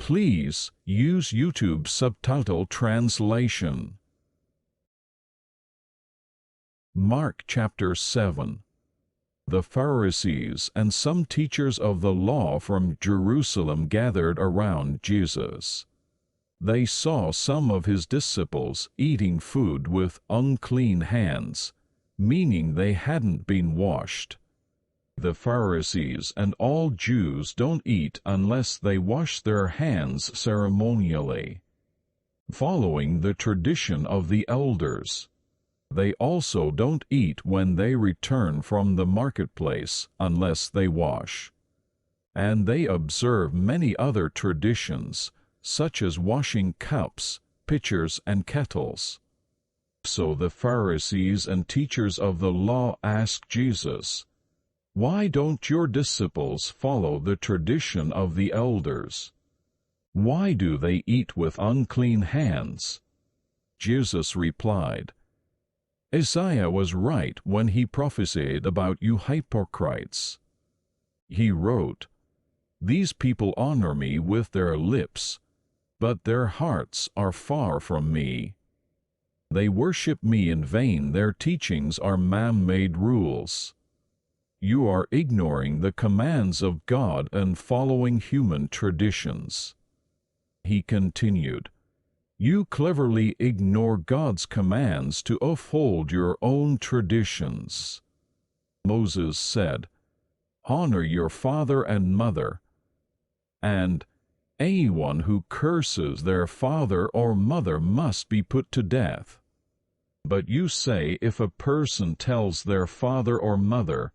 Please use YouTube subtitle translation. Mark chapter 7. The Pharisees and some teachers of the law from Jerusalem gathered around Jesus. They saw some of his disciples eating food with unclean hands, meaning they hadn't been washed. The Pharisees and all Jews don't eat unless they wash their hands ceremonially, following the tradition of the elders. They also don't eat when they return from the marketplace unless they wash. And they observe many other traditions, such as washing cups, pitchers, and kettles. So the Pharisees and teachers of the law asked Jesus, "Why don't your disciples follow the tradition of the elders? Why do they eat with unclean hands?" Jesus replied, "Isaiah was right when he prophesied about you hypocrites. He wrote, 'These people honor me with their lips, but their hearts are far from me. They worship me in vain, their teachings are man-made rules.' You are ignoring the commands of God and following human traditions." He continued, "You cleverly ignore God's commands to uphold your own traditions. Moses said, 'Honor your father and mother,' and anyone who curses their father or mother must be put to death. But you say if a person tells their father or mother,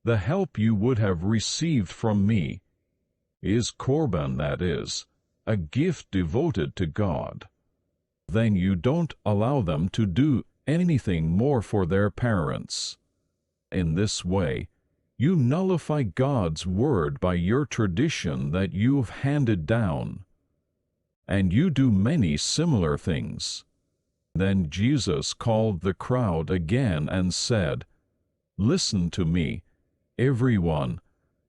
'The help you would have received from me is korban, that is, a gift devoted to God,' then you don't allow them to do anything more for their parents. In this way, you nullify God's word by your tradition that you've handed down. And you do many similar things." Then Jesus called the crowd again and said, "Listen to me, everyone,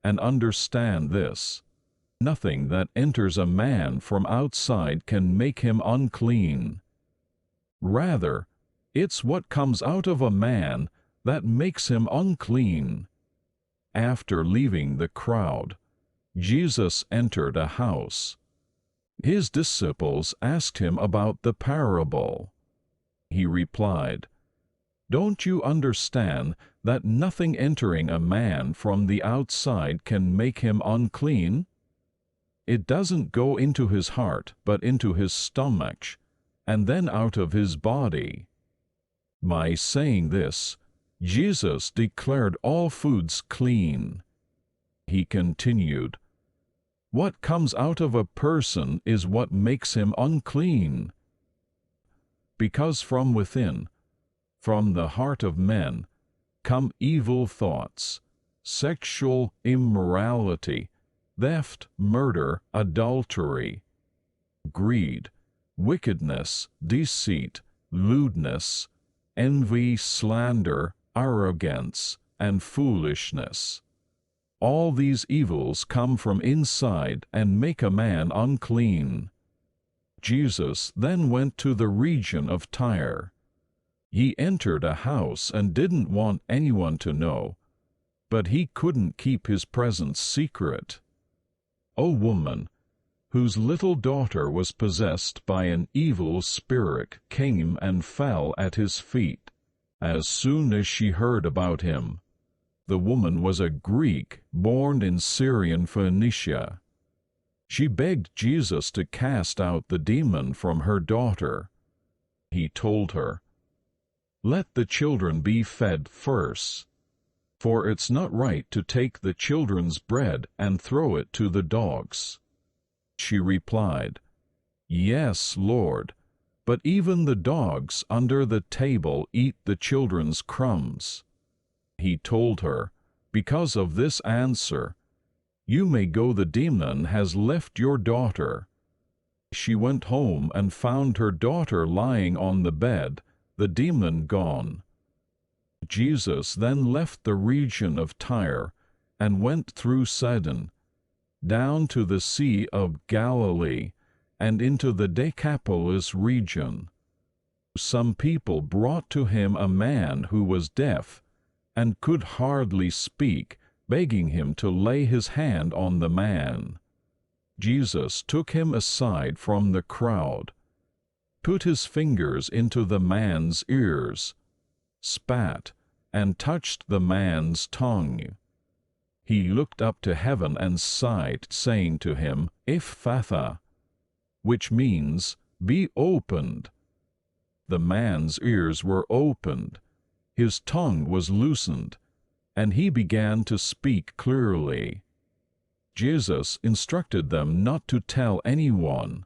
and understand this. Nothing that enters a man from outside can make him unclean. Rather, it's what comes out of a man that makes him unclean." After leaving the crowd, Jesus entered a house. His disciples asked him about the parable. He replied, "Don't you understand that nothing entering a man from the outside can make him unclean? It doesn't go into his heart, but into his stomach, and then out of his body." By saying this, Jesus declared all foods clean. He continued, "What comes out of a person is what makes him unclean. Because from within, from the heart of men, come evil thoughts, sexual immorality, theft, murder, adultery, greed, wickedness, deceit, lewdness, envy, slander, arrogance, and foolishness. All these evils come from inside and make a man unclean." Jesus then went to the region of Tyre. He entered a house and didn't want anyone to know, but he couldn't keep his presence secret. A woman, whose little daughter was possessed by an evil spirit, came and fell at his feet. As soon as she heard about him, the woman was a Greek born in Syrian Phoenicia. She begged Jesus to cast out the demon from her daughter. He told her, "Let the children be fed first, for it's not right to take the children's bread and throw it to the dogs." She replied, "Yes, Lord, but even the dogs under the table eat the children's crumbs." He told her, "Because of this answer, you may go, the demon has left your daughter." She went home and found her daughter lying on the bed, the demon gone. Jesus then left the region of Tyre and went through Sidon. down to the Sea of Galilee, and into the Decapolis region. Some people brought to him a man who was deaf and could hardly speak, begging him to lay his hand on the man. Jesus took him aside from the crowd, put his fingers into the man's ears, spat, and touched the man's tongue. He looked up to heaven and sighed, saying to him, Ephphatha, which means, be opened. The man's ears were opened, his tongue was loosened, and he began to speak clearly. Jesus instructed them not to tell anyone,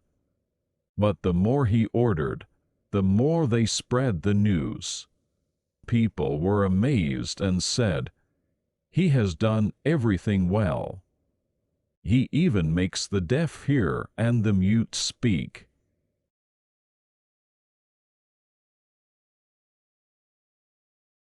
but the more he ordered, the more they spread the news. People were amazed and said, "He has done everything well. He even makes the deaf hear and the mute speak."